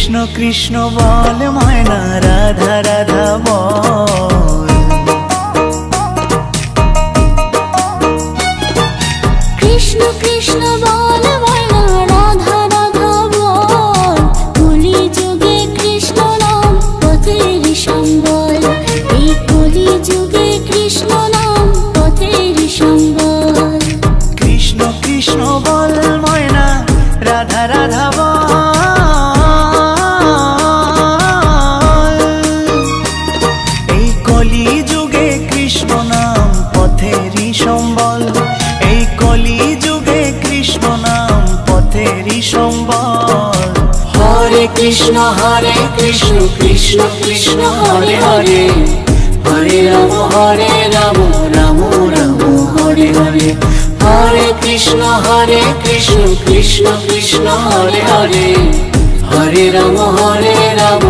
कृष्ण कृष्ण बोल मयना राधा राधा बोल। कृष्ण कृष्ण बोल मयना राधा राधा बोल। कलि जुगे कृष्ण नाम पथेर सम्बल। এই কলি যুগে কৃষ্ণ নাম পথের সম্বল। कृष्ण कृष्ण बोल मयना राधा राधा बोल। সম্বল এই কলি যুগে কৃষ্ণ নাম পথেরই সম্বল। হরে কৃষ্ণ কৃষ্ণ কৃষ্ণ হরে হরে, হরে রাম রাম রাম হরে হরে। হরে কৃষ্ণ কৃষ্ণ কৃষ্ণ হরে হরে, হরে রাম রাম